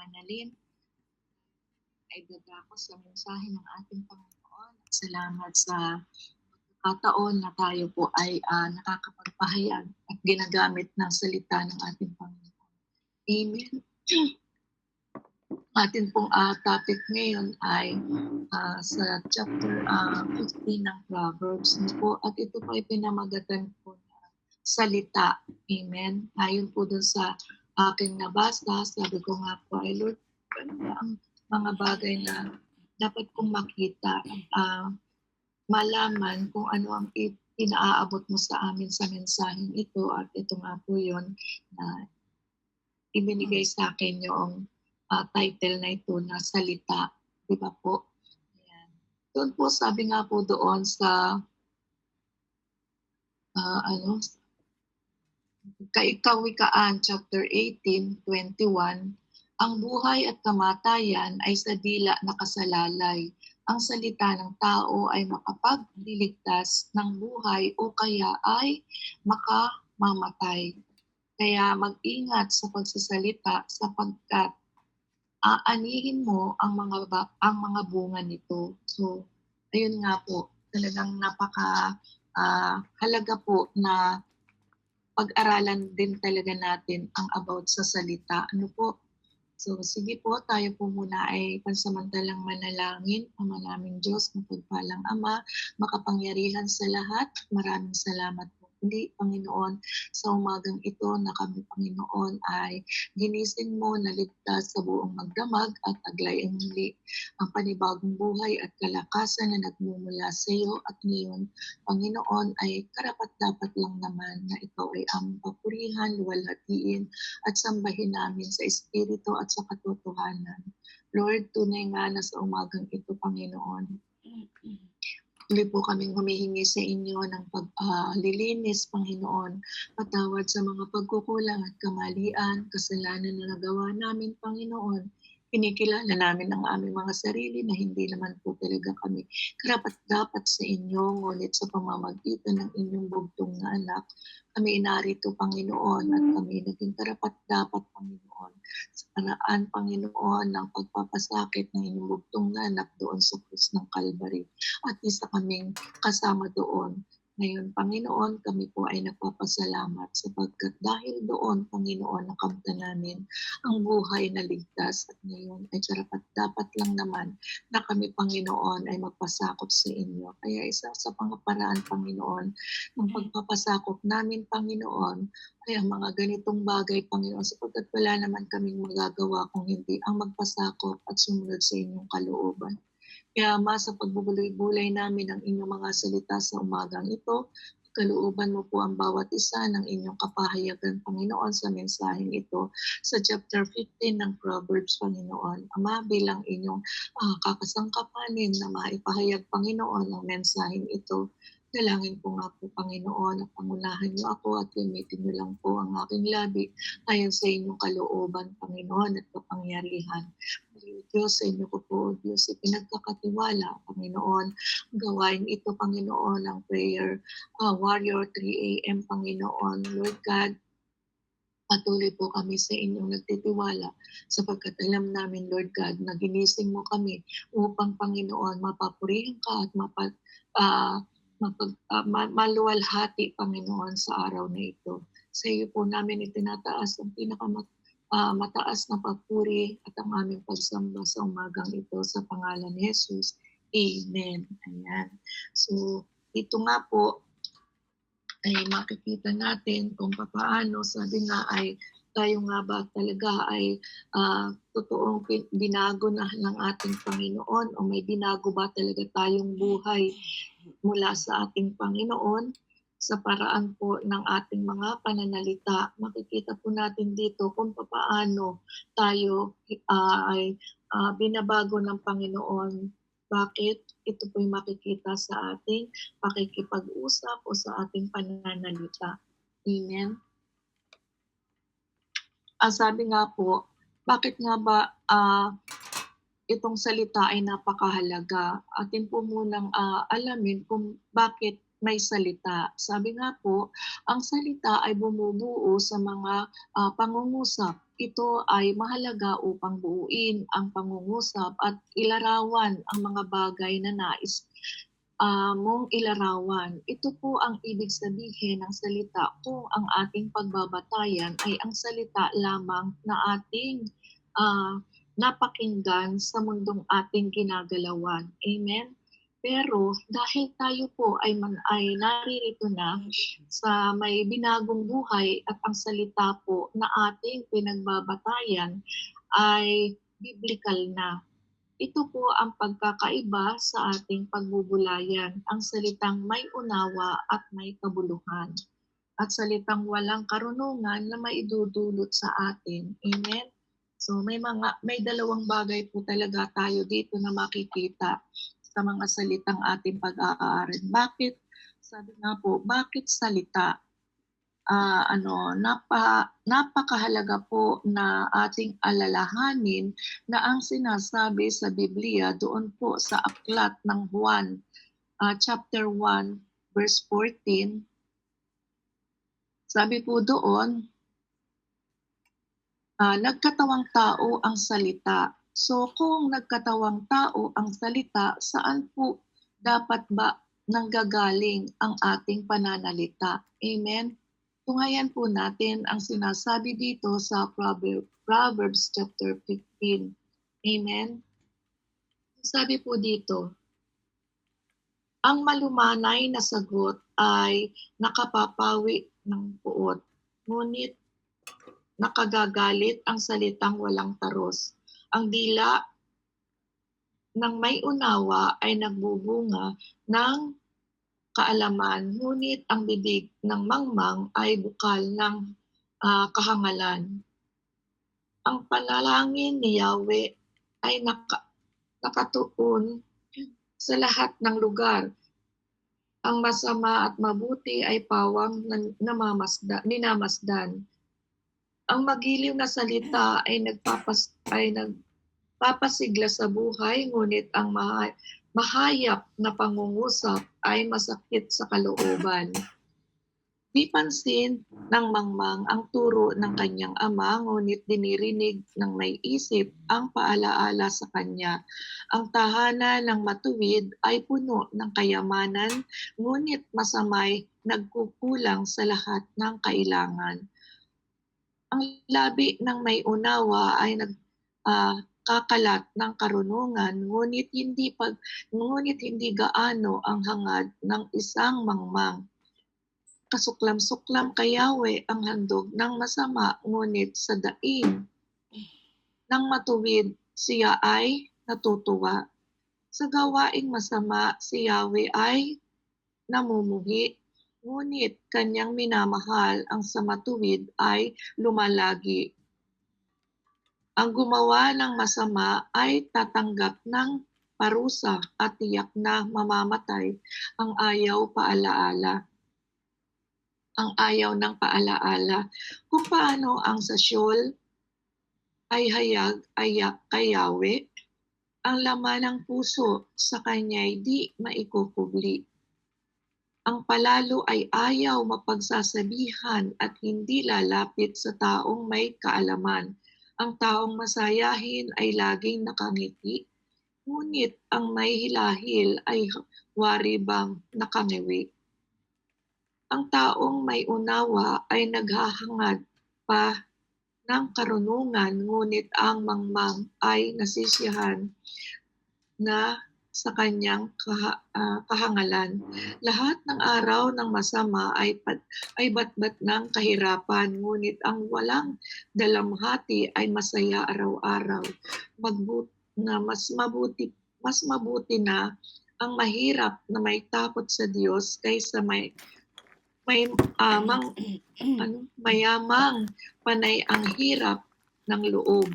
panalin ay dadako sa mensahe ng ating Panginoon. Salamat sa pagkakataon na tayo po ay nakakapagpahayag at ginagamit ng salita ng ating Panginoon. Amen. Atin pong topic ngayon ay sa chapter 15 ng Proverbs po, at ito po ay pinamagatan po na salita. Amen. Ayon po dun sa aking nabasa, sabi ko nga po ay Lord, ano ba ang mga bagay na dapat kong makita, malaman kung ano ang inaaabot mo sa amin sa mensaheng ito, at ito nga po yun na ibinigay sa akin yung title na ito na salita. Di ba po? Ayan. Doon po, sabi nga po doon sa Kawikaan chapter 18:21, ang buhay at kamatayan ay sa dila nakasalalay. Ang salita ng tao ay makapagliligtas ng buhay o kaya ay makamamatay. Kaya mag-ingat sa pagsasalita sapagkat aanihin mo ang mga bunga nito. So, ayun nga po, talagang napaka halaga po na pag-aralan din talaga natin ang about sa salita. Ano po? So, sige po, tayo po muna ay pansamantalang manalangin. Ama naming Diyos, mapagpalang Ama, makapangyarihan sa lahat. Maraming salamat po uli, Panginoon, sa umagang ito na kami, Panginoon, ay ginising mo na ligtas sa buong magdamag at aglaing muli ang panibagong buhay at kalakasan na nagmumula sa iyo. At ngayon, Panginoon, ay karapat-dapat lang naman na ikaw ay aming papurihan, luwalhatiin at sambahin namin sa Espiritu at sa katotohanan. Lord, tunay nga na sa umagang ito, Panginoon, tuloy po kaming humihingi sa inyo ng paglilinis, Panginoon. Patawad sa mga pagkukulang at kamalian, kasalanan na nagawa namin, Panginoon. Kinikilala namin ang aming mga sarili na hindi naman po talaga kami karapat-dapat sa inyo, ngunit sa pamamagitan ng inyong bugtong na anak, kami inarito, Panginoon, at kami naging karapat-dapat, Panginoon, sa paraan, Panginoon, ng pagpapasakit ng inyong bugtong na anak doon sa krus ng Calvary. At isa kaming kasama doon. Ngayon, Panginoon, kami po ay nagpapasalamat sapagkat dahil doon, Panginoon, nakamta namin ang buhay na ligtas, at ngayon ay dapat lang naman na kami, Panginoon, ay magpasakop sa inyo. Kaya isa sa pangaparaan, Panginoon, ng pagpapasakop namin, Panginoon, ay ang mga ganitong bagay, Panginoon, sapagkat wala naman kaming magagawa kung hindi ang magpasakop at sumunod sa inyong kalooban. Kaya Ama, sa pagbubulay-bulay namin ng inyong mga salita sa umagang ito, kalooban mo po ang bawat isa ng inyong kapahayagan, Panginoon, sa mensaheng ito sa chapter 15 ng Proverbs, Panginoon. Ama, bilang inyong kakasangkapanin na maipahayag, Panginoon, ang mensaheng ito, dalangin ko nga po, Panginoon, na pangunahan niyo ako at gamitin niyo lang po ang aking labi ayon sa inyong kalooban, Panginoon, at kapangyarihan. Diyos, sa inyo ko po, Diyos, ipinagkakatiwala, Panginoon, gawain ito, Panginoon, ang prayer warrior 3 a.m., Panginoon. Lord God, patuloy po kami sa inyong nagtitiwala sapagkat alam namin, Lord God, na ginising mo kami upang, Panginoon, mapapurihan ka at maluwalhati, Panginoon, sa araw na ito. Sa iyo po namin itinataas ang mataas na papuri at ang aming pagsamba sa umagang ito sa pangalan ni Jesus. Amen. Ayan. So, ito nga po ay makikita natin kung paano, sabi nga ay tayo nga ba talaga ay totoong binago na ng ating Panginoon, o may binago ba talaga tayong buhay mula sa ating Panginoon sa paraan po ng ating mga pananalita. Makikita po natin dito kung paano tayo ay binabago ng Panginoon. Bakit? Ito po'y makikita sa ating pakikipag-usap o sa ating pananalita. Amen. Sabi nga po, bakit nga ba itong salita ay napakahalaga? Atin po munang alamin kung bakit may salita. Sabi nga po, ang salita ay bumubuo sa mga pangungusap. ito ay mahalaga upang buuin ang pangungusap at ilarawan ang mga bagay na nais mong ilarawan. Ito po ang ibig sabihin ng salita kung ang ating pagbabatayan ay ang salita lamang na ating napakinggan sa mundong ating ginagalawan. Amen? Pero dahil tayo po ay naririto na sa may binagong buhay at ang salita po na ating pinagbabatayan ay biblical na. Ito po ang pagkakaiba sa ating pagbubulayan, ang salitang may unawa at may kabuluhan, at salitang walang karunungan na maidudulot sa atin. Amen? So may dalawang bagay po talaga tayo dito na makikita sa mga salitang ating pag-aaral. Bakit? Sabi nga po, bakit salita? Napakahalaga po na ating alalahanin na ang sinasabi sa Biblia doon po sa aklat ng Juan, chapter 1, verse 14. Sabi po doon, nagkatawang tao ang salita. So kung nagkatawang tao ang salita, saan po dapat ba nanggagaling ang ating pananalita? Amen? Tunghayan po natin ang sinasabi dito sa Proverbs chapter 15. Amen? Sabi po dito, ang malumanay na sagot ay nakapapawi ng puot, ngunit nakagagalit ang salitang walang taros. Ang dila ng may unawa ay nagbubunga ng kaalaman, ngunit ang bibig ng mangmang ay bukal ng kahangalan. Ang panalangin ni Yahweh ay nakatuon sa lahat ng lugar. Ang masama at mabuti ay pawang minamasdan. Ang magiliw na salita ay nagpapasigla sa buhay, ngunit ang mahayap na pangungusap ay masakit sa kalooban. Di pansin ng mangmang ang turo ng kanyang ama, ngunit dinirinig ng may isip ang paalaala sa kanya. Ang tahanan ng matuwid ay puno ng kayamanan, ngunit masamay nagkukulang sa lahat ng kailangan. Ang labi ng may unawa ay kakalat ng karunungan, ngunit hindi gaano ang hangad ng isang mangmang. Kasuklam-suklam kay Yahweh ang handog ng masama, ngunit sa daing ng matuwid siya ay natutuwa. Sa gawaing masama si Yahweh ay namumuhi, ngunit kanyang minamahal ang sa matuwid ay lumalagi. Ang gumawa ng masama ay tatanggap ng parusa at tiyak na mamamatay. Ang ayaw ng paalaala. Kung paano ang sa Sheol ay ayak kay Yahweh, ang laman ng puso sa kanya'y di maikukubli. Ang palalo ay ayaw mapagsasabihan at hindi lalapit sa taong may kaalaman. Ang taong masayahin ay laging nakangiti, ngunit ang may hilahil ay waribang nakangiwi. Ang taong may unawa ay naghahangad pa ng karunungan, ngunit ang mangmang ay nasisiyahan na sa kanyang kahangalan. Lahat ng araw ng masama ay batbat ng kahirapan, ngunit ang walang dalamhati ay masaya araw-araw. Mas mabuti na ang mahirap na may takot sa Diyos kaysa mayamang panay ang hirap ng loob.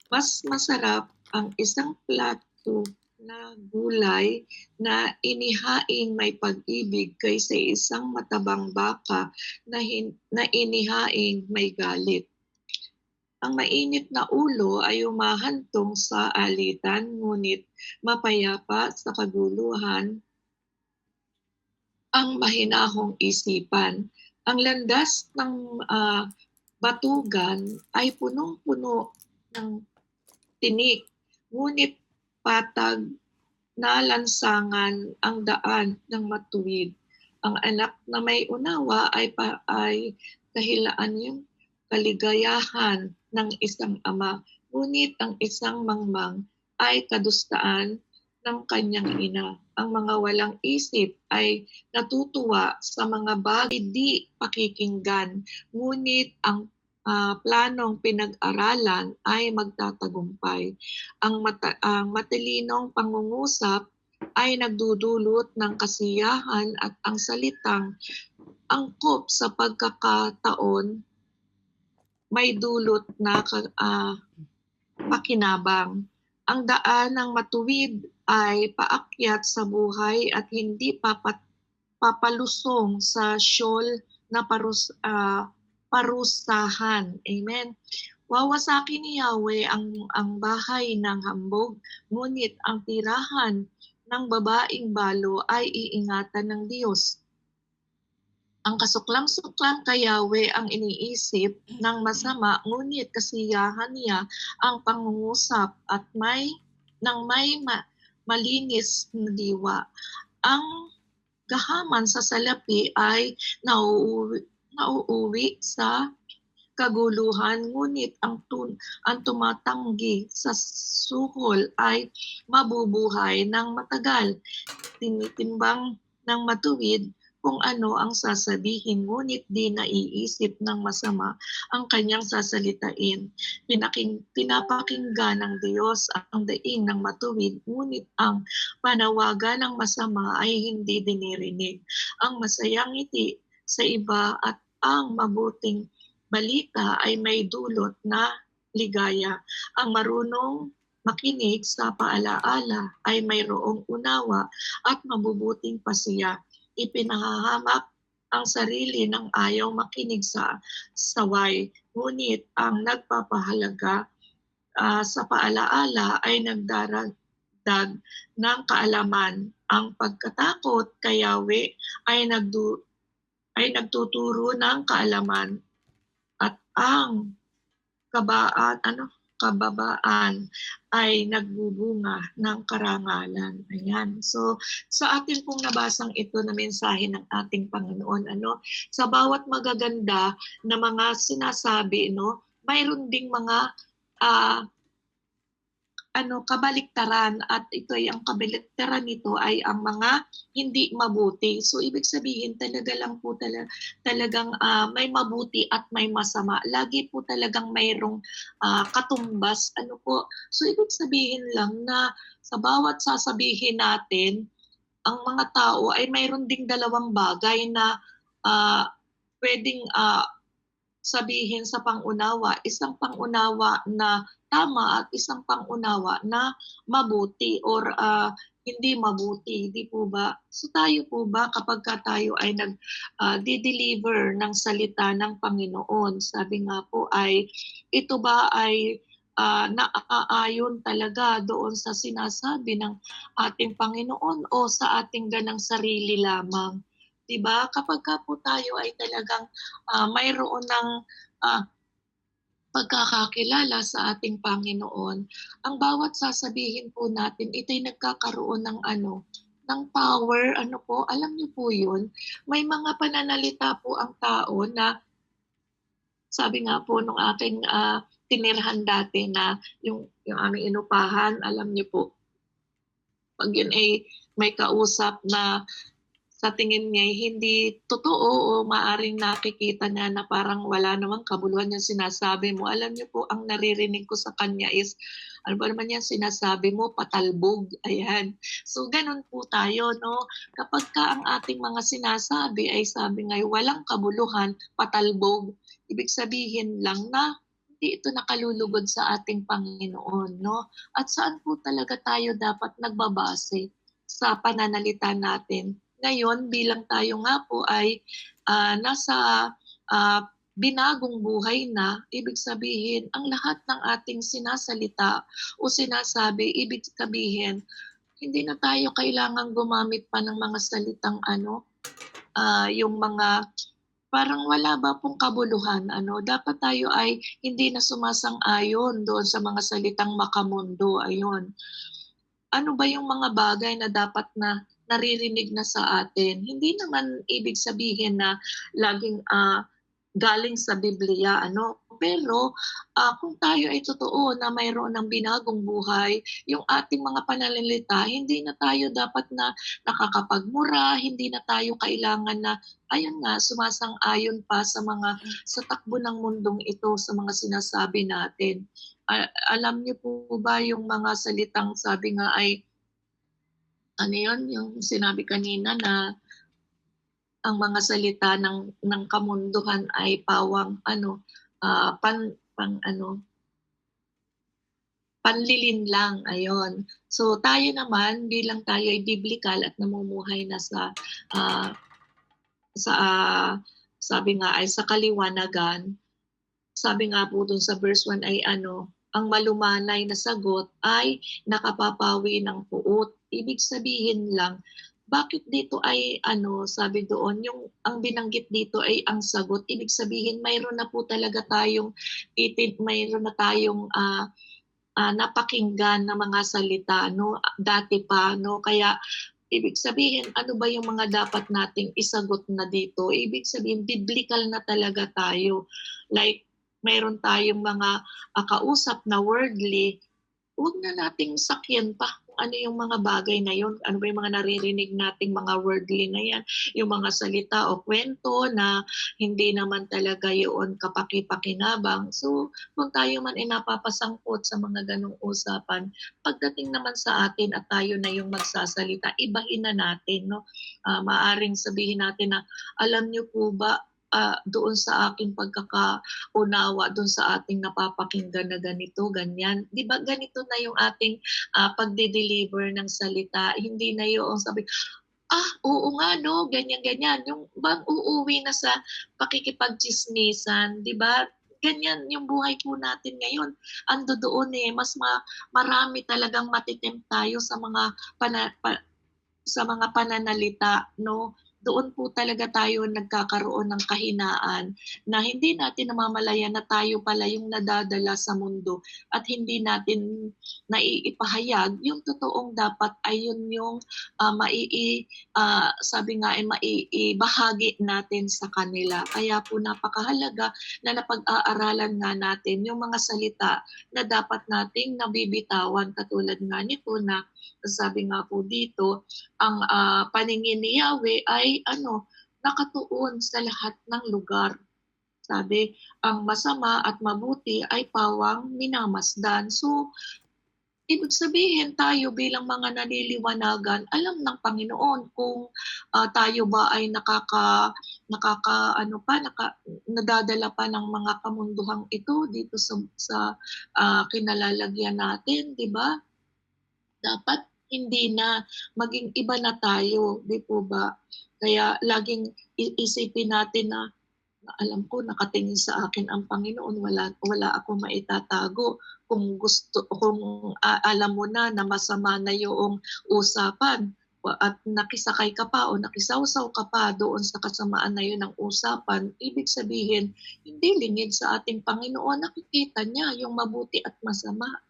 Mas masarap ang isang plato na gulay na inihaing may pag-ibig kaysa isang matabang baka na inihaing may galit. Ang mainit na ulo ay umahantong sa alitan, ngunit mapayapa sa kaguluhan ang mahinahong isipan. Ang landas ng batugan ay punong-puno ng tinik, ngunit patag na lansangan ang daan ng matuwid. Ang anak na may unawa ay dahilan yung kaligayahan ng isang ama, ngunit ang isang mangmang ay kadustaan ng kanyang ina. Ang mga walang isip ay natutuwa sa mga bagay di pakikinggan, ngunit ang planong pinag-aralan ay magtatagumpay. Ang matalinong pangungusap ay nagdudulot ng kasiyahan at ang salitang angkop sa pagkakataon may dulot na pakinabang. Ang daan ng matuwid ay paakyat sa buhay at hindi papalusong sa siyol na parusahan. Amen. Wawasakin ni Yahweh ang bahay ng hambog, ngunit ang tirahan ng babaeng balo ay iingatan ng Diyos. Ang kasuklam-suklam kay Yahweh ang iniisip ng masama, ngunit kasiyahan niya ang pangungusap at may malinis na diwa. Ang gahaman sa salapi ay nauuwi sa kaguluhan, ngunit ang tumatanggi sa suhol ay mabubuhay ng matagal. Tinitimbang ng matuwid kung ano ang sasabihin, ngunit di naiisip ng masama ang kanyang sasalitain. Pinapakinggan ng Diyos ang daing ng matuwid, ngunit ang panawagan ng masama ay hindi dinirinig. Ang masayang ngiti sa iba at ang mabuting balita ay may dulot na ligaya. Ang marunong makinig sa paalaala ay mayroong unawa at mabubuting pasiya. Ipinahahamak ang sarili ng ayaw makinig sa saway, ngunit ang nagpapahalaga sa paalaala ay nagdaragdag ng kaalaman. Ang pagkatakot kay Yahweh ay nagtuturo ng kaalaman, at ang kababaan ay nagbubunga ng karangalan. Ayan. So, sa atin pong nabasang ito na mensahe ng ating Panginoon, sa bawat magaganda na mga sinasabi, mayroon ding mga kabaliktaran, at ito ay ang kabaliktaran nito ay ang mga hindi mabuti. So ibig sabihin talaga lang po talagang may mabuti at may masama. Lagi po talagang mayroong katumbas. So ibig sabihin lang na sa bawat sasabihin natin, ang mga tao ay mayroon ding dalawang bagay na pwedeng sabihin sa pangunawa. Isang pangunawa na tama at isang pangunawa na mabuti or hindi mabuti, di po ba? So tayo po ba kapag tayo ay nag-deliver ng salita ng Panginoon, sabi nga po ay ito ba ay naaayon talaga doon sa sinasabi ng ating Panginoon o sa ating ganang sarili lamang? Diba? Kapag po tayo ay talagang mayroon ng pagkakakilala sa ating Panginoon, ang bawat sasabihin po natin, ito'y nagkakaroon ng ng power, alam niyo po yun, may mga pananalita po ang tao na, sabi nga po nung aking tinirhan dati na yung aming inupahan, alam niyo po, pag yun ay may kausap na sa tingin niya hindi totoo o maaring nakikita niya na parang wala namang kabuluhan yung sinasabi mo. Alam niyo po, ang naririnig ko sa kanya is, ano ba naman yan sinasabi mo? Patalbog. Ayan. So, ganun po tayo, no? Kapag ang ating mga sinasabi ay sabi ngayon, walang kabuluhan, patalbog, ibig sabihin lang na hindi ito nakalulugod sa ating Panginoon, no? At saan po talaga tayo dapat nagbabase sa pananalita natin? Ngayon, bilang tayo nga po ay nasa binagong buhay na, ibig sabihin, ang lahat ng ating sinasalita o sinasabi, ibig sabihin, hindi na tayo kailangang gumamit pa ng mga salitang yung mga parang wala ba pong kabuluhan ano, dapat tayo ay hindi na sumasang-ayon doon sa mga salitang makamundo, ayun. Ano ba yung mga bagay na dapat na naririnig na sa atin? Hindi naman ibig sabihin na laging, galing sa Biblia ano, pero, kung tayo ay totoo na mayroon ng binagong buhay, yung ating mga pananalita hindi na tayo dapat na nakakapagmura, hindi na tayo kailangan na ayun nga, sumasang-ayon pa sa takbo ng mundong ito, sa mga sinasabi natin. Alam niyo po ba yung mga salitang sabi nga ay ano yun, yung sinabi kanina na ang mga salita ng kamunduhan ay pawang ano, pang-ano, panlilin lang, ayun. So tayo naman bilang tayo ay biblikal at namumuhay na ah, sabi nga ay sa kaliwanagan. Sabi nga po dun sa verse 1 ay ano, ang malumanay na sagot ay nakapapawi ng puot. Ibig sabihin lang, bakit dito ay ano, sabi doon, yung ang binanggit dito ay ang sagot. Ibig sabihin mayroon na po talaga tayong mayroon na tayong napakinggan na mga salita no dati pa no, kaya ibig sabihin ano ba yung mga dapat nating isagot na dito? Ibig sabihin biblical na talaga tayo. Like mayroon tayong mga kausap na worldly, huwag na nating sakyan pa kung ano yung mga bagay na yun. Ano ba yung mga naririnig nating mga worldly na yan, yung mga salita o kwento na hindi naman talaga yun kapaki-pakinabang. So, kung tayo man ay napapasangkot sa mga ganong usapan, pagdating naman sa atin at tayo na yung magsasalita, ibahin na natin. No? Maaring sabihin natin na, alam niyo po ba, doon sa aking pagkakaunawa doon sa ating napapakinggan na ganito, ganyan. Di ba ganito na yung ating pagde-deliver ng salita. Hindi na yung sabi, oo nga no, ganyan-ganyan. Yung bang uuwi na sa pakikipagchismisan, di ba? Ganyan yung buhay po natin ngayon. Ando doon mas marami talagang matitempt tayo sa mga sa mga pananalita, no? Doon po talaga tayo nagkakaroon ng kahinaan na hindi natin namamalayan na tayo pala yung nadadala sa mundo at hindi natin naiipahayag yung totoong dapat ay yun yung sabi nga ay maiibahagi natin sa kanila. Kaya po napakahalaga na napag-aaralan nga natin yung mga salita na dapat nating nabibitawan katulad nga nito na sabi nga po dito, ang paningin ni Yahweh ay ano, nakatuon sa lahat ng lugar. Sabi, ang masama at mabuti ay pawang minamasdan. So, ibig sabihin tayo bilang mga naliliwanagan, alam ng Panginoon kung tayo ba ay nadadala pa ng mga kamunduhang ito dito sa kinalalagyan natin, di ba? Dapat hindi na, maging iba na tayo, di po ba? Kaya laging isipin natin na alam ko nakatingin sa akin ang Panginoon, wala akong maitatago. Kung alam mo na masama na yung usapan at nakisakay ka pa o nakisawsaw ka pa doon sa kasamaan na yun ng usapan, ibig sabihin, hindi lingid sa ating Panginoon, nakikita niya yung mabuti at masama.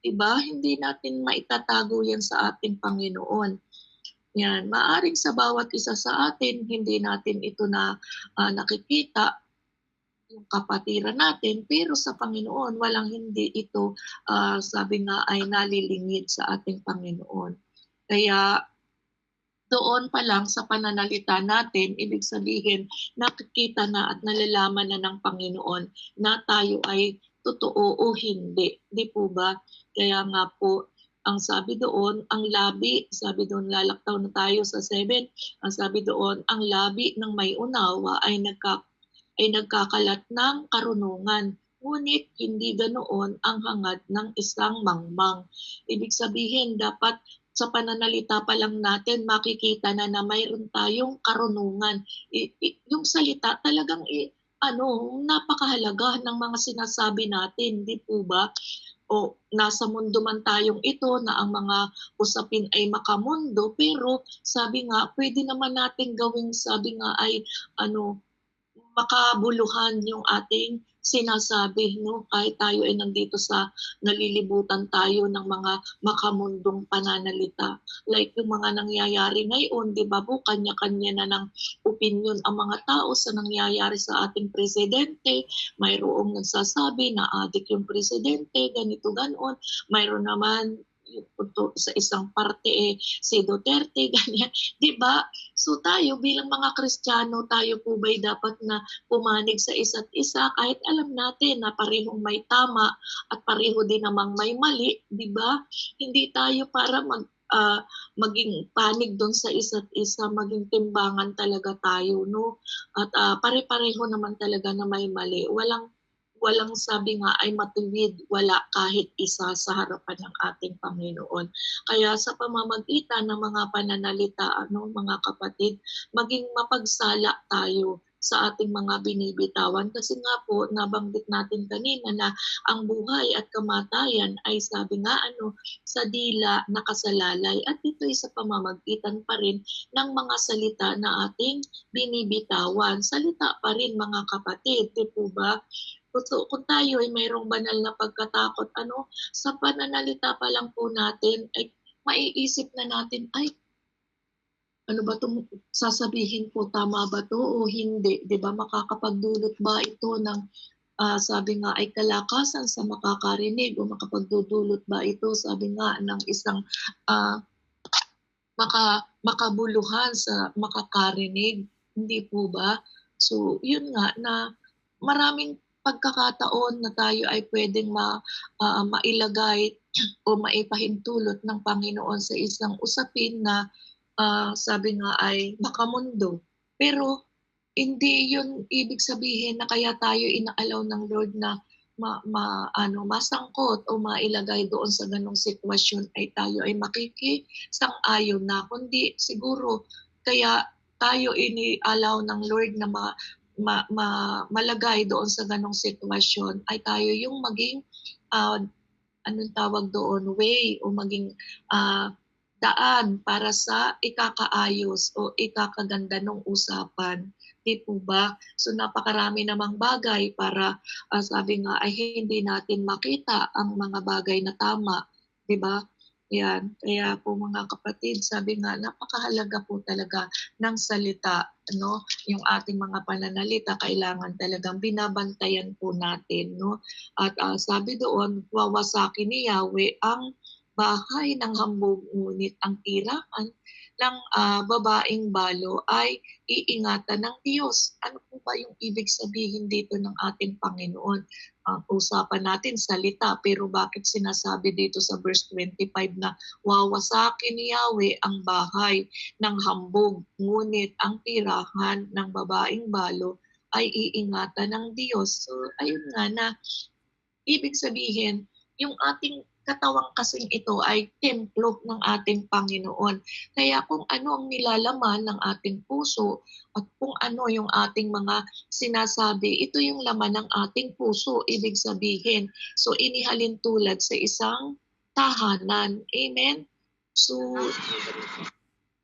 Diba? Hindi natin maitatago yan sa ating Panginoon. Yan, maaring sa bawat isa sa atin, hindi natin ito na nakikita yung kapatiran natin, pero sa Panginoon, walang hindi ito, sabi nga ay nalilingid sa ating Panginoon. Kaya doon pa lang sa pananalita natin, ibig sabihin, nakikita na at nalalaman na ng Panginoon na tayo ay totoo o hindi. Di po ba? Kaya nga po, ang sabi doon, ang labi, sabi doon, lalaktaw na tayo sa 7, ang sabi doon, ang labi ng may unawa ay nagkakalat ng karunungan. Ngunit hindi ganoon ang hangad ng isang mangmang. Ibig sabihin, dapat sa pananalita pa lang natin, makikita na mayroon tayong karunungan. Yung salita talagang napakahalaga ng mga sinasabi natin, di po ba? O nasa mundo man tayong ito na ang mga usapin ay makamundo, pero sabi nga, pwede naman natin gawing sabi nga ay makabuluhan yung ating sinasabi, no? Kahit tayo ay nandito sa nalilibutan tayo ng mga makamundong pananalita. Like yung mga nangyayari ngayon, di ba po, kanya-kanya na ng opinion ang mga tao sa nangyayari sa ating presidente. Mayroong nagsasabi na adik yung presidente, ganito, ganon. Mayroon naman sa isang parte si Duterte, ganyan. Di ba? So tayo bilang mga Kristiyano, tayo po ba'y dapat na pumanig sa isa't isa kahit alam natin na parehong may tama at pareho din namang may mali, di ba? Hindi tayo para maging panig doon sa isa't isa, maging timbangan talaga tayo, no? At pare-pareho naman talaga na may mali. Walang sabi nga ay matuwid, wala kahit isa sa harapan ng ating Panginoon. Kaya sa pamamagitan ng mga pananalita, mga kapatid, maging mapagsala tayo sa ating mga binibitawan. Kasi nga po, nabanggit natin kanina na ang buhay at kamatayan ay sabi nga sa dila nakasalalay. At ito ay sa pamamagitan pa rin ng mga salita na ating binibitawan. Salita pa rin mga kapatid, di po ba? So, kung tayo ay mayroong banal na pagkatakot, sa pananalita pa lang po natin, ay maiisip na natin, ay, ano ba itong sasabihin ko, tama ba to o hindi? Di ba, makakapagdulot ba ito ng, sabi nga, ay kalakasan sa makakarinig o makapagdudulot ba ito, sabi nga, ng isang makabuluhan sa makakarinig? Hindi po ba? So, yun nga, na maraming pagkakataon na tayo ay pwedeng mailagay o maipahintulot ng Panginoon sa isang usapin na sabi nga ay makamundo. Pero hindi yun ibig sabihin na kaya tayo inaalaw ng Lord na masangkot o mailagay doon sa ganong sitwasyon ay tayo ay makikisang-ayon na, kundi siguro kaya tayo inialaw ng Lord na malagay doon sa ganong sitwasyon ay tayo yung maging anong tawag doon, way o maging daan para sa ikakaayos o ikakaganda ng usapan. Di po ba? So napakarami namang bagay para sabi nga ay hindi natin makita ang mga bagay na tama. Di ba? Yan. Kaya po mga kapatid, sabi nga, napakahalaga po talaga ng salita, yung ating mga pananalita, kailangan talagang binabantayan po natin, At sabi doon, wawasakin ni Yahweh ang bahay ng hambog, ngunit ang tirahan ng babaeng balo ay iingatan ng Diyos. Ano po ba yung ibig sabihin dito ng ating Panginoon? Usapan natin salita, pero bakit sinasabi dito sa verse 25 na wawasakin ni Yahweh ang bahay ng hambog, ngunit ang tirahan ng babaeng balo ay iingatan ng Diyos. So ayun nga na ibig sabihin, yung ating katawang kasing ito ay templo ng ating Panginoon. Kaya kung ano ang nilalaman ng ating puso at kung ano yung ating mga sinasabi, ito yung laman ng ating puso, ibig sabihin. So inihalin tulad sa isang tahanan. Amen? So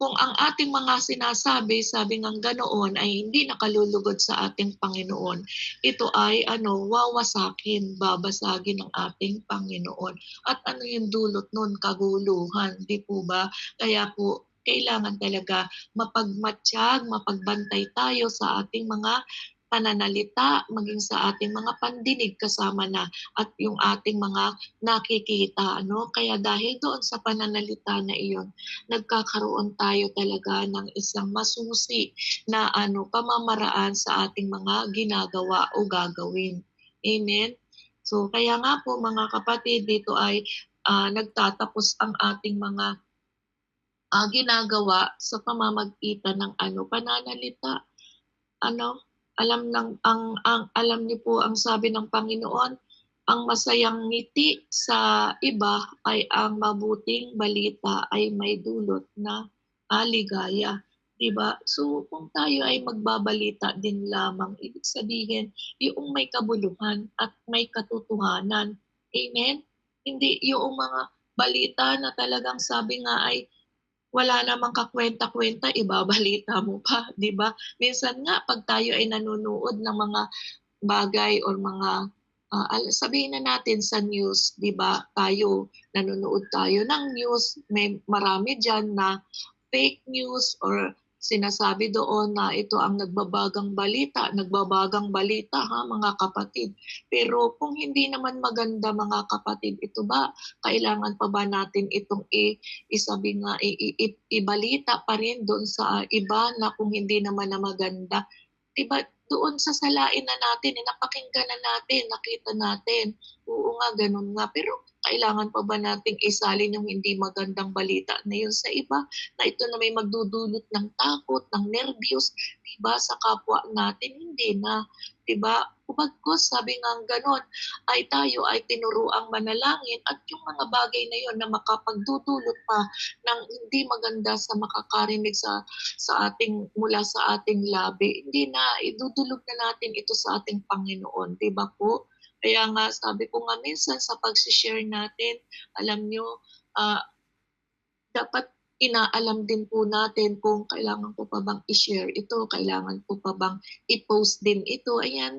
kung ang ating mga sinasabi, sabi ng ganoon, ay hindi nakalulugod sa ating Panginoon, ito ay wawasakin, babasagin ng ating Panginoon. At ano yung dulot nun? Kaguluhan, di po ba? Kaya po, kailangan talaga mapagmatsyag, mapagbantay tayo sa ating mga pananalita, maging sa ating mga pandinig kasama na at yung ating mga nakikita. Kaya dahil doon sa pananalita na iyon, nagkakaroon tayo talaga ng isang masusi na pamamaraan sa ating mga ginagawa o gagawin. Amen? So kaya nga po mga kapatid, dito ay nagtatapos ang ating mga ginagawa sa pamamagitan ng pananalita. Alam niyo po ang sabi ng Panginoon, ang masayang ngiti sa iba ay ang mabuting balita ay may dulot na ligaya. Diba? So kung tayo ay magbabalita din lamang, ibig sabihin, yung may kabuluhan at may katotohanan. Amen? Hindi yung mga balita na talagang sabi nga ay wala namang kakwenta-kwenta, ibabalita mo pa, 'di ba? Minsan nga 'pag tayo ay nanonood ng mga bagay or mga, sabihin na natin sa news, 'di ba, nanonood tayo ng news, may marami diyan na fake news or sinasabi doon na ito ang nagbabagang balita ha, mga kapatid. Pero kung hindi naman maganda mga kapatid, ito ba, kailangan pa ba natin itong isabi nga, ibalita pa rin doon sa iba na kung hindi naman na maganda? 'Di ba doon sa salain na natin, napakinggan na natin, nakita natin. Oo nga, gano'n nga. Pero kailangan pa ba nating isalin yung hindi magandang balita na yun sa iba, na ito na may magdudulot ng takot, ng nerbiyos, 'di ba, sa kapwa natin? Hindi na, 'di ba? Bagkus sabi nga gano'n, ay tayo ay tinuruang manalangin at yung mga bagay na yun na makapagdudulot pa ng hindi maganda sa makakarinig sa ating mula sa ating labi, hindi na, idudulog na natin ito sa ating Panginoon, 'di ba po? Kaya nga sabi ko nga minsan sa pagse-share natin, alam niyo, ah, dapat inaalam din po natin kung kailangan ko pa bang i-share ito, kailangan ko pa bang i-post din ito. Ayan,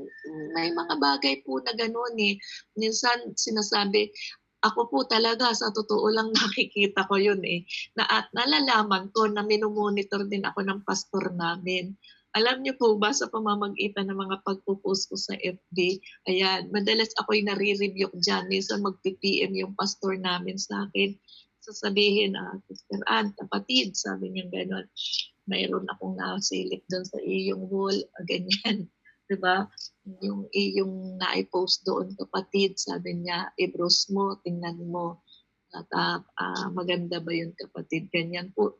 may mga bagay po na gano'n, eh. Minsan sinasabi ako po talaga sa totoo lang nakikita ko 'yun, eh, na at nalalaman ko na mino-monitor din ako ng pastor namin. Alam niyo po ba sa pamamagitan ng mga pagpo-post ko sa FB, ayan, madalas ako'y nare-rebuke diyan. Minsan magpi-PM yung pastor namin sa'kin, sasabihin, "Sister Ann, kapatid," sabi niyang gano'n, "mayroon akong nasilip do'n sa iyong wall," ganyan, 'di ba? Yung iyong nai-post doon kapatid, sabi niya, "I-browse mo, tingnan mo at, maganda ba yun kapatid?" Ganyan po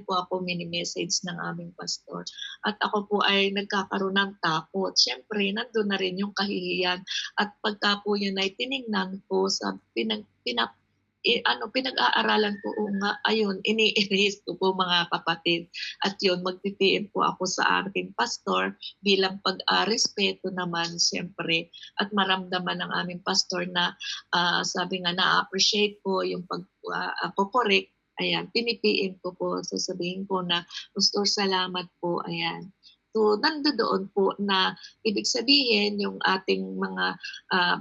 ako mini-message ng aming pastor. At ako po ay nagkakaroon ng takot. Siyempre nandun na rin yung kahihiyan at pagka po yun ay tiningnan ko sa pinag-aaralan ko, oo nga, ayun, ini-erase ko po mga kapatid. At yun, magpi-PM po ako sa aking pastor bilang respeto naman siyempre at maramdaman ng aming pastor na, sabi nga na-appreciate ko yung correct, ayan, pini-PM ko po, sasabihin ko na, "Pastor, salamat po," ayan. So, nandodoon po na ibig sabihin yung ating mga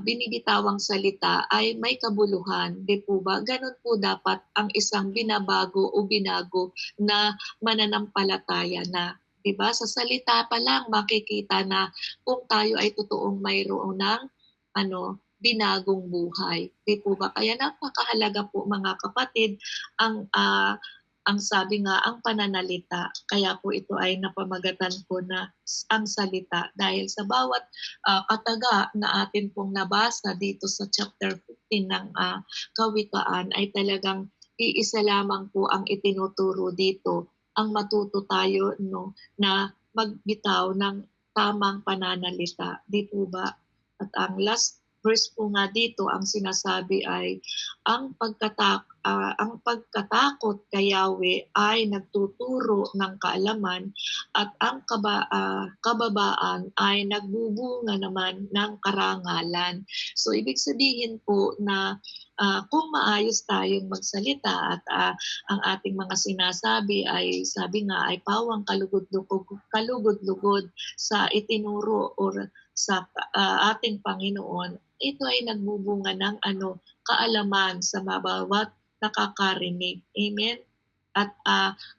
binibitawang salita ay may kabuluhan, 'di po ba? Gano'n po dapat ang isang binabago o binago na mananampalataya na, 'di ba? Sa salita pa lang makikita na kung tayo ay totoong mayroon ng binagong buhay, 'di po ba? Kaya napakahalaga po mga kapatid ang sabi nga, ang pananalita. Kaya po ito ay napamagatan ko na ang salita dahil sa bawat kataga na atin pong nabasa dito sa chapter 15 ng Kawikaan ay talagang iisa lamang po ang itinuturo dito, ang matuto tayo na magbitaw ng tamang pananalita, 'di po ba? At ang last verse po nga dito ang sinasabi ay ang pagkatakot kay Yahweh ay nagtuturo ng kaalaman at ang kababaan ay nagbubunga naman ng karangalan. So ibig sabihin po na kung maayos tayong magsalita at ang ating mga sinasabi ay sabi nga ay pawang kalugod-lugod sa itinuro or sa ating Panginoon, ito ay nagbubunga ng kaalaman sa bawat nakakarinig. Amen? At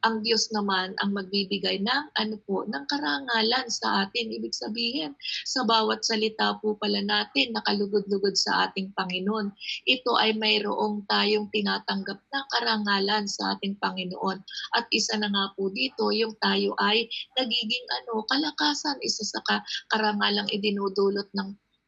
ang Diyos naman ang magbibigay ng ng karangalan sa atin. Ibig sabihin, sa bawat salita po pala natin nakalugod-lugod sa ating Panginoon. Ito ay mayroong tayong tinatanggap na karangalan sa ating Panginoon. At isa na nga po dito, yung tayo ay nagiging kalakasan, isa sa karangalang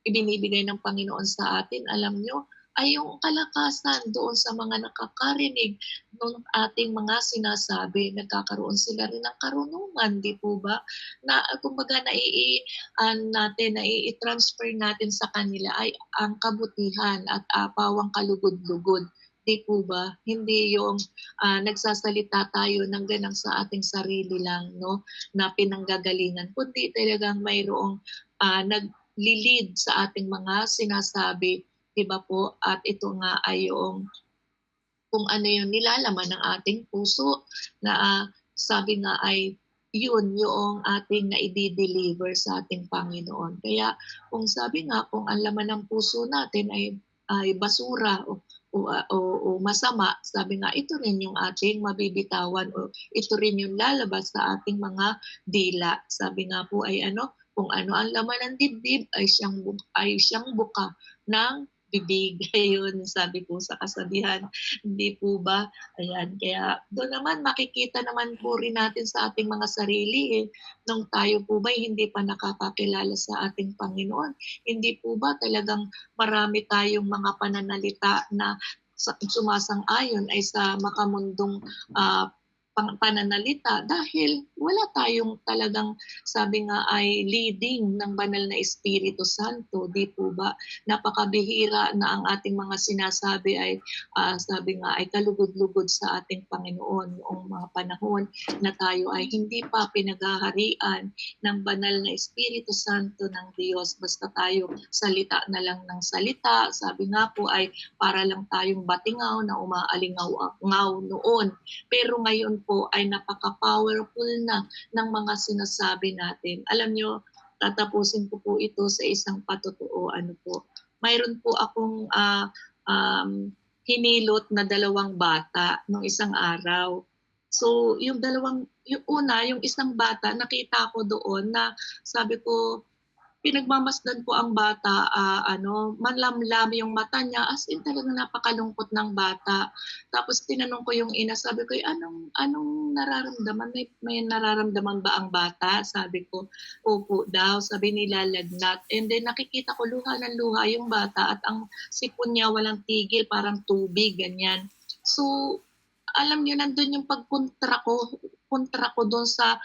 ibinibigay ng Panginoon sa atin. Alam nyo, ay yung kalakasan doon sa mga nakakarinig ng ating mga sinasabi. Nagkakaroon sila rin ng karunungan, di po ba? Na kumbaga nai-transfer natin sa kanila ay ang kabutihan at pawang kalugod-lugod. Di po ba? Hindi yung nagsasalita tayo ng ganang sa ating sarili lang, no? Na pinanggagalingan, kundi talagang mayroong naglilid sa ating mga sinasabi, 'di ba po? At ito nga ay yung kung ano yung nilalaman ng ating puso na sabi nga ay yun yung ating na-deliver sa ating Panginoon. Kaya kung sabi nga, kung ang laman ng puso natin ay basura o masama, sabi nga ito rin yung ating mabibitawan o ito rin yung lalabas sa ating mga dila. Sabi nga po ay kung ano ang laman ng dibdib ay siyang buka ng bibig. Ayun, sabi po sa kasabihan. Hindi po ba? Ayan, kaya doon naman makikita naman po rin natin sa ating mga sarili nung tayo po ba hindi pa nakakakilala sa ating Panginoon. Hindi po ba talagang marami tayong mga pananalita na sumasang-ayon ay sa makamundong pananalita dahil wala tayong talagang sabi nga ay leading ng banal na Espiritu Santo, di po ba? Napakabihira na ang ating mga sinasabi ay sabi nga ay kalugod-lugod sa ating Panginoon noong mga panahon na tayo ay hindi pa pinaghaharian ng banal na Espiritu Santo ng Diyos. Basta tayo salita na lang ng salita, sabi nga po ay para lang tayong batingaw na umaalingaw noon. Pero ngayon po ay napaka-powerful na ng mga sinasabi natin. Alam nyo, tatapusin ko po ito sa isang patotoo. Mayroon po akong hinilot na 2 bata nung isang araw. So, yung isang bata, nakita ko doon na sabi ko, pinagmamasdan ko ang bata, manlamlam yung mata niya, as in talagang napakalungkot ng bata. Tapos tinanong ko yung ina, sabi ko, anong nararamdaman? May nararamdaman ba ang bata? Sabi ko, opo daw, sabi nila lagnat. And then nakikita ko luha ng luha yung bata at ang sipon niya walang tigil, parang tubig, ganyan. So, alam niyo, nandun yung pagkontra ko doon sa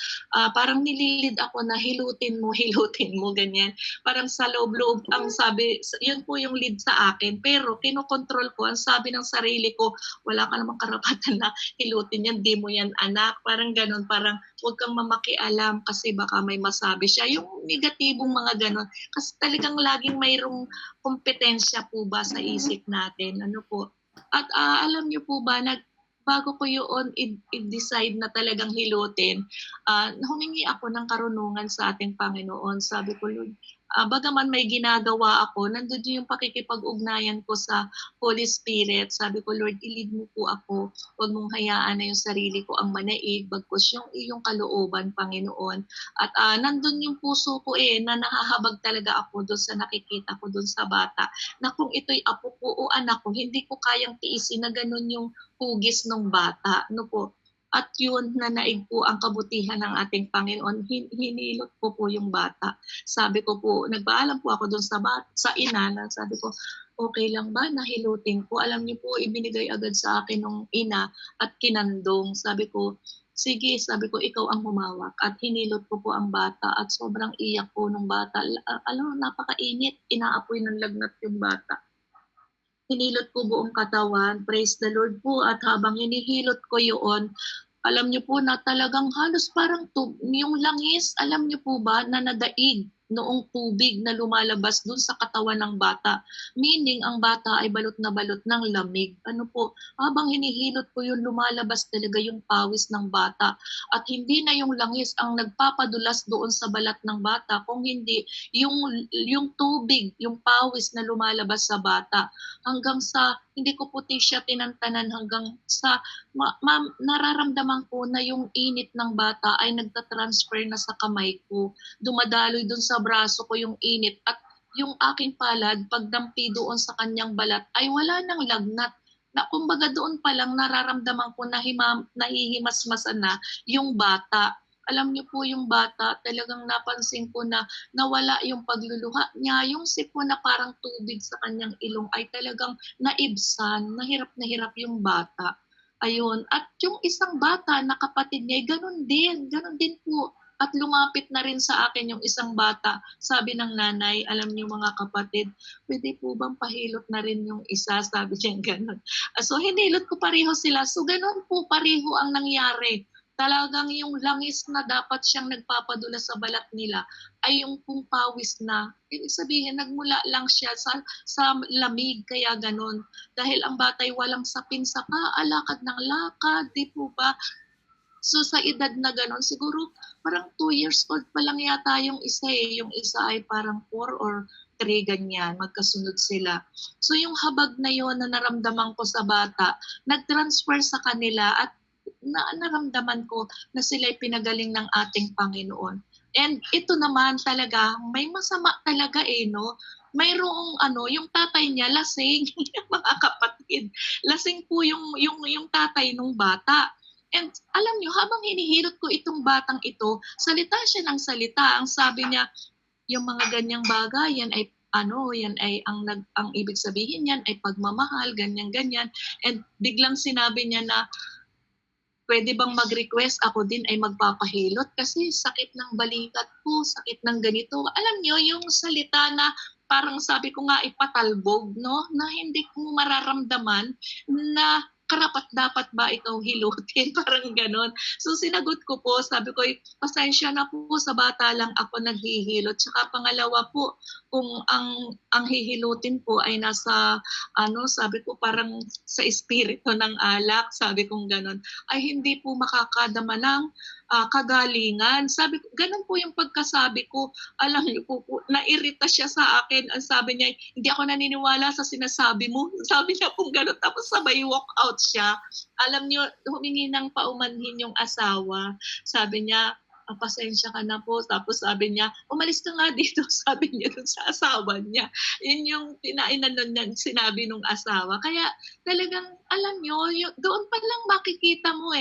parang nililid ako na hilutin mo, ganyan. Parang sa loob-loob, ang sabi, yun po yung lead sa akin. Pero kinokontrol ko, ang sabi ng sarili ko, wala ka namang karapatan na hilutin yan, di mo yan anak. Parang ganun, parang huwag kang mamakialam kasi baka may masabi siya. Yung negatibong mga ganun. Kasi talagang laging mayroong kompetensya po ba sa isip natin. At alam niyo po ba, bago ko yun i-decide na talagang hilutin, humingi ako ng karunungan sa ating Panginoon. Sabi ko, Lord, bagaman may ginagawa ako, nandun yung pakikipag-ugnayan ko sa Holy Spirit. Sabi ko, Lord, i-lead mo po ako. Huwag mong hayaan na yung sarili ko ang manaig, bagkus yung iyong kalooban, Panginoon. At nandun yung puso ko na nahahabag talaga ako doon sa nakikita ko doon sa bata, na kung ito'y apo ko o anak ko, hindi ko kayang tiisin na ganun yung hugis ng bata. At yun, nanaig po ang kabutihan ng ating Panginoon. Hinilot ko po yung bata. Sabi ko po, nagpaalam po ako doon sa ina na sabi ko, okay lang ba nahilutin ko? Alam niyo po, ibinigay agad sa akin ng ina at kinandong. Sabi ko, sige, sabi ko, ikaw ang humawak. At hinilot ko po ang bata at sobrang iyak po ng bata. Alam, napakainit, inaapoy ng lagnat yung bata. Hinilot ko buong katawan, praise the Lord po, at habang hinihilot ko yun, alam niyo po na talagang halos parang yung langis, alam niyo po ba na nadaig noong tubig na lumalabas dun sa katawan ng bata. Meaning, ang bata ay balot na balot ng lamig. Habang hinihilot ko yun, lumalabas talaga yung pawis ng bata. At hindi na yung langis ang nagpapadulas doon sa balat ng bata, kung hindi yung tubig, yung pawis na lumalabas sa bata. Hanggang sa, hindi ko puti siya tinantanan, hanggang sa nararamdaman ko na yung init ng bata ay nagtatransfer na sa kamay ko. Dumadaloy dun sa braso ko yung init at yung aking palad, pagdampi doon sa kanyang balat, ay wala nang lagnat. Na kumbaga doon pa lang nararamdaman ko na nahihimasmasan na yung bata. Alam niyo po yung bata, talagang napansin ko na nawala yung pagluluha niya. Yung sipon na parang tubig sa kanyang ilong ay talagang naibsan, nahirap yung bata. Ayun. At yung isang bata na kapatid niya, ganun din po. At lumapit na rin sa akin yung isang bata. Sabi ng nanay, alam niyo mga kapatid, pwede po bang pahilot na rin yung isa? Sabi niya ganun. So hinilot ko pareho sila. So ganun po pareho ang nangyari. talagang yung langis na dapat siyang nagpapadula sa balat nila ay yung pong pawis na. Ibig sabihin, nagmula lang siya sa lamig, kaya ganon. Dahil ang batay walang sapin sa paa, lakad ng lakad, di po ba? So sa edad na ganon, siguro parang 2 years old pa lang yata yung isa eh. Yung isa ay parang 4 or 3 ganyan, magkasunod sila. So yung habag na yon na naramdaman ko sa bata, nag-transfer sa kanila at naramdaman ko na sila'y pinagaling ng ating Panginoon. And ito naman talaga, may masama talaga eh, no? Mayroong yung tatay niya lasing, mga kapatid. Lasing po yung tatay ng bata. And alam nyo, habang hinihilot ko itong batang ito, salita siya ng salita. Ang sabi niya, yung mga ganyang bagay, yan ay ang ibig sabihin yan ay pagmamahal, ganyan-ganyan. And biglang sinabi niya na, pwede bang mag-request ako din ay magpapahilot kasi sakit ng balikat ko, sakit ng ganito. Alam nyo, yung salita na parang sabi ko nga ipatalbog, no? Na hindi ko mararamdaman na karapat dapat ba ikaw hilutin, parang ganon. So sinagot ko po, sabi ko, pasensya na po, sa bata lang ako naghihilot. Tsaka pangalawa po, kung ang hihilutin po ay nasa, sabi ko parang sa espiritu ng alak, sabi kong ganon, ay hindi po makakadama ng kagalingan. Sabi ko, ganun po yung pagkasabi ko. Alam niyo po, nairita siya sa akin. Ang sabi niya, hindi ako naniniwala sa sinasabi mo. Sabi niya po ganun. Tapos sabay walk out siya. Alam niyo, humingi ng paumanhin yung asawa. Sabi niya, pasensya ka na po. Tapos sabi niya, umalis ka nga dito, sabi niya dun sa asawa niya. Yun yung sinabi nung asawa. Kaya talagang, alam niyo, doon pa lang makikita mo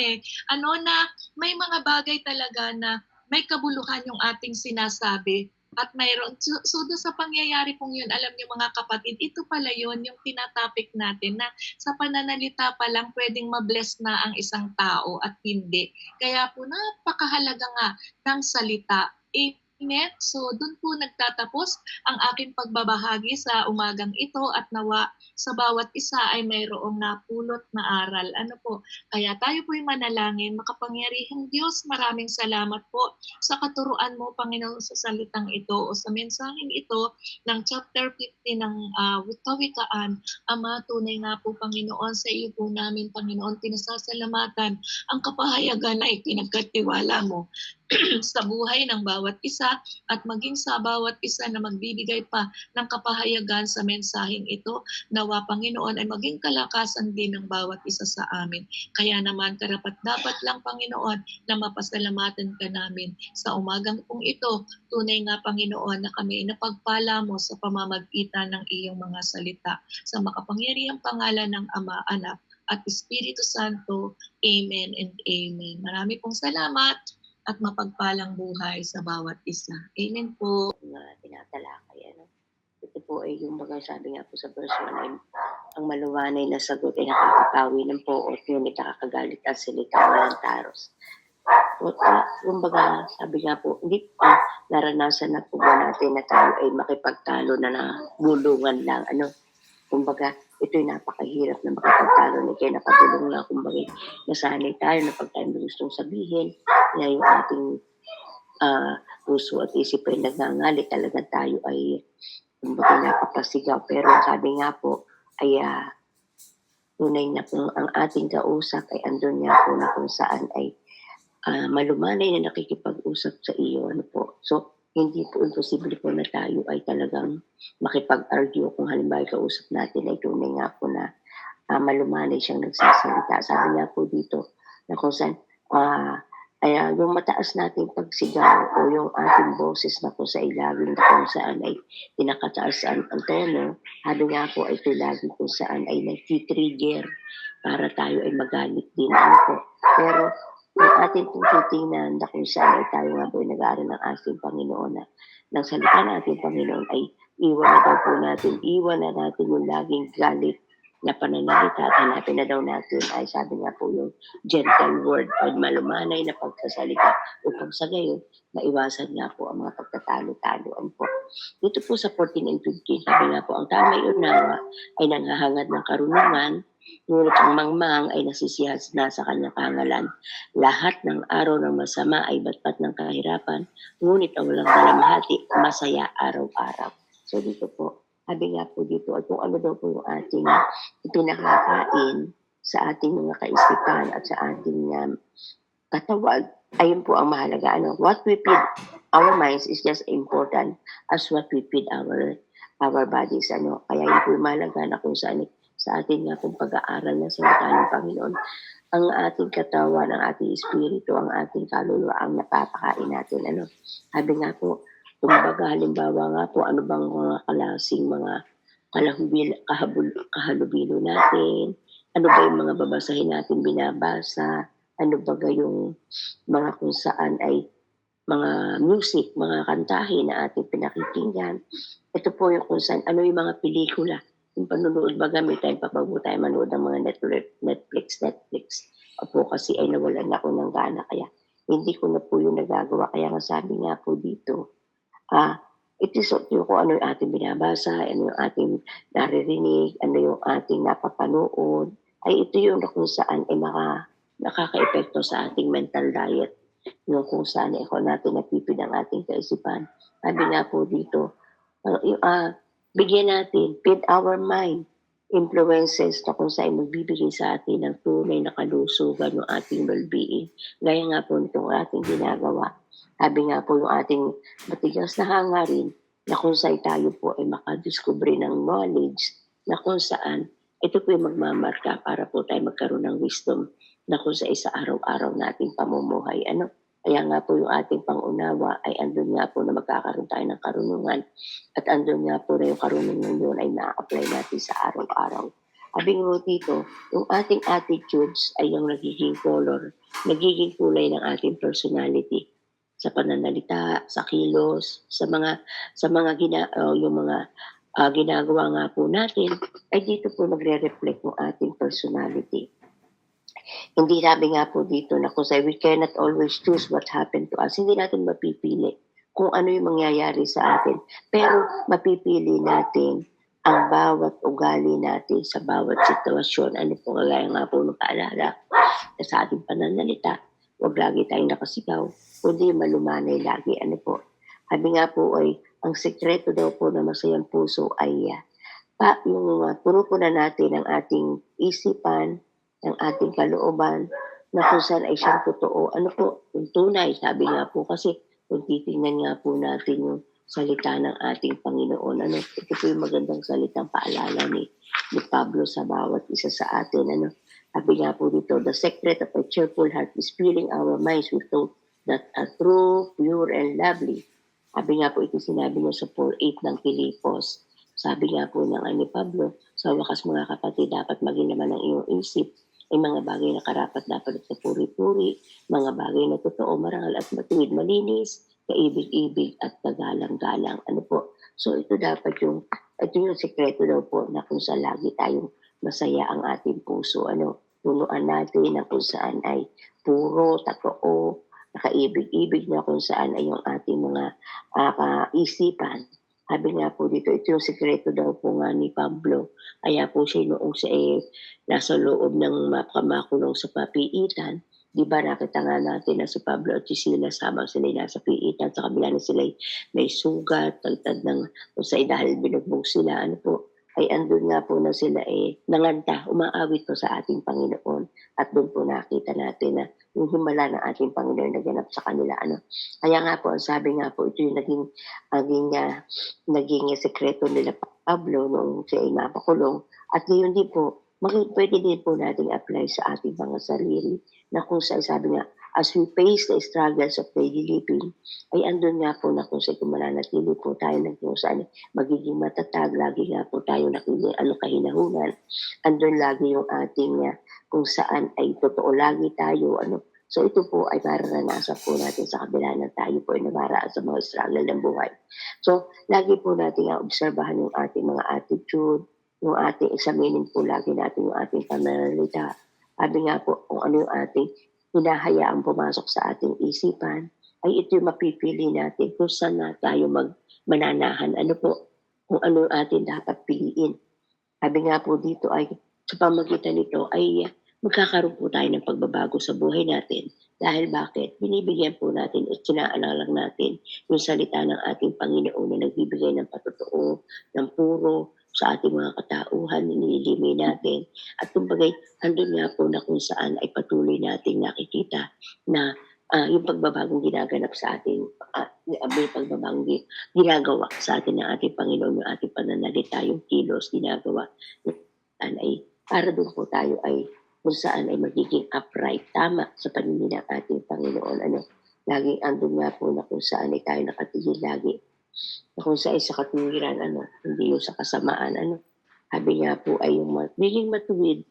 na may mga bagay talaga na may kabuluhan yung ating sinasabi. At mayroon, so doon sa pangyayari pong yun, alam niyo mga kapatid, ito pala yun, yung tinatopic natin na sa pananalita pa lang pwedeng mabless na ang isang tao at hindi. Kaya po napakahalaga nga ng salita. Amen? So doon po nagtatapos ang aking pagbabahagi sa umagang ito at nawa sa bawat isa ay mayroong napulot na aral. Ano po? Kaya tayo po'y manalangin, makapangyarihang Diyos, maraming salamat po sa katuruan mo, Panginoon, sa salitang ito o sa mensaheng ito ng chapter 50 ng Kawikaan. Ama, tunay nga po, Panginoon, sa iyo po namin, Panginoon, pinasasalamatan ang kapahayagan na ipinagkatiwala mo sa buhay ng bawat isa at maging sa bawat isa na magbibigay pa ng kapahayagan sa mensaheng ito. Nawa, Panginoon, ay maging kalakasan din ng bawat isa sa amin. Kaya naman, karapat-dapat lang, Panginoon, na mapasalamatan ka namin sa umagang pong ito. Tunay nga, Panginoon, na kami napagpala mo sa pamamagitan ng iyong mga salita. Sa makapangyarihang pangalan ng Ama, Anak, at Espiritu Santo. Amen and Amen. Marami pong salamat at mapagpalang buhay sa bawat isa. Amen po. Tinatalakay. Ito po ay yung mga sabi nga po sa verse 1 ay ang maluwanay na sagot ay nakakapawi ng poot, ngunit nakakagalit ang salita ng taros. Kumbaga, sabi nga po, hindi naranasan na po ba natin na tayo ay makipagtalo na gulungan lang. Kumbaga, ito'y napakahirap na makapagtalo na kaya nakatulong lang. Kumbaga, nasanay tayo na pag tayo gustong sabihin na yung ating puso at isip ay nagngangali, talaga tayo ay kumbaga napapasigaw. Pero sabi nga po ay tunay na po ang ating kausap ay andun nga po na kung saan ay malumanay na nakikipag-usap sa iyo. So, hindi po imposible po na tayo ay talagang makipag-argue kung halimbawa kausap natin ay tunay nga po na malumanay siyang nagsasalita. Sabi nga po dito na kung saan yung mataas nating pagsigaw o yung ating boses na po sa ilawin na kung saan ay pinakataas ang tono, sabi nga po ay ito lagi kung saan ay nag-trigger para tayo ay magalit din. Pero yung ating titingnan na kung saan ay tayo nga po ay nag-aaral ng ating Panginoon na ng salita ng ating Panginoon ay iwan na natin yung laging galit na pananalita at hanapin na daw natin ay sabi nga po yung gentle word o malumanay na pagsasalita upang sa gayon maiwasan nga po ang mga pagtatalo-taloan po. Dito po sa 14 and 15, sabi nga po, ang tamay unawa ay nanghahangad ng karunungan, ngunit ang mangmang ay nasisihas na sa kanyang kahangalan. Lahat ng araw ng masama ay batpat ng kahirapan, ngunit ang walang dalamhati, masaya araw-araw. So dito po, sabi nga po dito, at kung ano daw po yung ating pinakakain sa ating mga kaisipan at sa ating katawan, ayun po ang mahalaga. What we feed our minds is just important as what we feed our bodies. Kaya yun po yung mahalaga na kung saan sa ating nga pong pag-aaral ng salita ng Panginoon, ang ating katawan, ang ating espiritu, ang ating kaluluwa ang napapakain natin. Sabi nga po, kumbaga halimbawa nga po, ano bang mga klaseng mga kahalubilo natin, ano ba yung mga babasahin natin binabasa, ano ba yung mga kung saan ay mga music, mga kantahin na ating pinakikinggan. Ito po yung kung saan, ano yung mga pelikula, yung panunood ba gamit tayo, pabago tayo manood ng mga Netflix. Opo, kasi ay nawalan ako ng gana, kaya hindi ko na po yung nagagawa. Kaya nga sabi nga po dito, it is yung kung ano yung ating binabasa, ano yung ating naririnig, ano yung ating napapanood, ay ito yung kung saan ay nakaka-epekto sa ating mental diet. Yung kung saan ako natin napipid ang ating kaisipan. Sabi nga po dito, bigyan natin, feed our mind, influences na kung saan magbibigay sa atin ng tunay na kalusugan ng ating well-being. Gaya nga po nitong ating ginagawa. Sabi nga po yung ating matigas na hangarin na kung saan tayo po ay makadiscover ng knowledge na kung saan ito po yung magmamarka para po tayo magkaroon ng wisdom na kung sa araw-araw nating pamumuhay. Kaya nga po yung ating pangunawa ay andun nga po na magkakaroon tayo ng karunungan at andun nga po na yung karunungan yun ay na-apply natin sa araw-araw. Abing mo dito, yung ating attitudes ay yung nagiging color, nagiging kulay ng ating personality sa pananalita, sa kilos, sa mga ginagawa nga po natin, ay dito po nagre-reflect yung ating personality. Hindi sabi nga po dito na kung we cannot always choose what happened to us. Hindi natin mapipili kung ano yung mangyayari sa atin. Pero mapipili natin ang bawat ugali natin sa bawat sitwasyon. Ano po kagaya nga po ng paalala sa ating pananalita. Huwag lagi tayong nakasigaw. Kundi malumanay lagi. Sabi nga po ay ang sekreto daw po na masayang puso ay puno po na natin ang ating isipan, ang ating kalooban, na kung saan ay siyang totoo. Yung tunay, sabi nga po kasi, kung titingnan nga po natin yung salita ng ating Panginoon, ito po yung magandang salitang paalala ni Pablo sa bawat isa sa atin. Sabi nga po dito, the secret of a cheerful heart is filling our minds with thoughts that are true, pure, and lovely. Sabi nga po ito sinabi niya sa 4:8 ng Pilipos. Sabi nga po ng ni Pablo, sa wakas mga kapatid, dapat maging naman ang iyong isip ay mga bagay na karapat dapat sa puri-puri, mga bagay na totoo, marangal at matuwid, malinis, kaibig-ibig at kagalang-galang. So ito yung sekreto daw po na kung saan lagi tayong masaya ang ating puso. Punuan natin na kung saan ay puro, totoo, nakaibig-ibig na kung saan ay yung ating mga isipan. Sabi nga po dito, ito yung sekreto daw po nga ni Pablo. Kaya po siya noong siya nasa loob ng makulong sa papiitan. Di ba nakita nga natin na si Pablo at si Silas habang sila nasa piitan, sa kabila na sila may sugat, tagtad ng kung sa'y dahil binugbog sila. Ay andun nga po na sila nanganta, umaawit po sa ating Panginoon. At doon po nakita natin na yung himala ng ating Panginoon naganap sa kanila. Kaya nga po, ang sabi nga po, ito yung naging sekreto nila Pablo noong siya ay mapakulong. At ngayon din po, pwede din po natin apply sa ating mga sarili na kung saan sabi nga, as we face the struggles of daily living, ay andun nga po na kung saan mananatili po tayo na kung saan magiging matatag, lagi nga po tayo kahinahunan. Andun lagi yung ating kung saan ay totoo lagi tayo. So ito po ay mararanasan po natin sa kabila na tayo po ay nabaraan sa mga struggle ng buhay. So lagi po natin obserbahan yung ating mga attitude, yung ating examinin po lagi natin yung ating pananalita. Sabi nga po, kung ano yung ating hinahayaang pumasok sa ating isipan, ay ito yung mapipili natin kung saan na tayo mananahan. Ano po, kung ano yung ating dapat piliin. Sabi nga po dito ay sa pamagitan nito ay magkakaroon po tayo ng pagbabago sa buhay natin. Dahil bakit? Binibigyan po natin at sinaalang natin yung salita ng ating Panginoon na nagbibigay ng patotoo, ng puro sa ating mga katauhan, nililimi natin. At kumbagay, andun nga po na kung saan ay patuloy nating nakikita na yung pagbabagong ginaganap sa ating, may pagbabagong ginagawa sa atin ng ating Panginoon, yung ating pananalita, yung kilos, ginagawa, ay para doon po tayo ay kung saan ay magiging upright, tama sa paningin ng ating Panginoon. Laging andun nga po na kung saan ay tayo nakatigil lagi. Na kung saan sa katuwiran, hindi yung sa kasamaan. Sabi nga po ay yung magiging matuwid,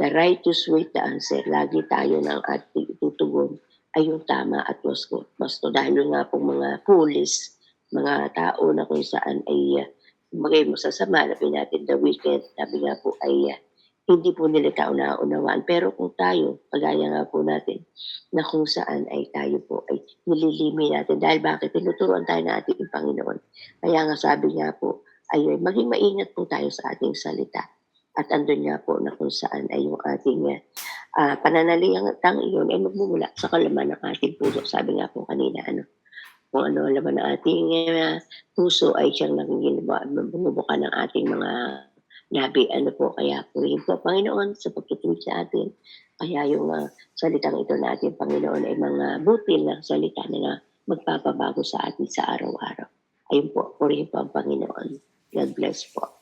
the righteous way to answer. Lagi tayo ng ating itutugon ay yung tama at wasto. Dahil yung nga pong mga foolish, mga tao na kung saan ay magay masasama, sabi natin the wicked, sabi nga po ay hindi po nila kauna-unawaan. Pero kung tayo, pagaya nga po natin, na kung saan ay tayo po ay nililimi natin. Dahil bakit? Tinuturuan tayo ng ating Panginoon. Kaya nga sabi nga po, ay maging maingat po tayo sa ating salita. At andun nga po na kung saan ay yung ating pananaliang iyon ay magmumula sa kalaman ng ating puso. Sabi nga po kanina, kung ano ang laman ng ating puso ay siyang bumubuka ng ating mga labi. Kaya po yun po, Panginoon, sa pagtutuwid sa atin. Kaya yung salitang ito na ating Panginoon ay mga butil na salita na magpapabago sa atin sa araw-araw. Ayun po, purihin po ang Panginoon. God bless po.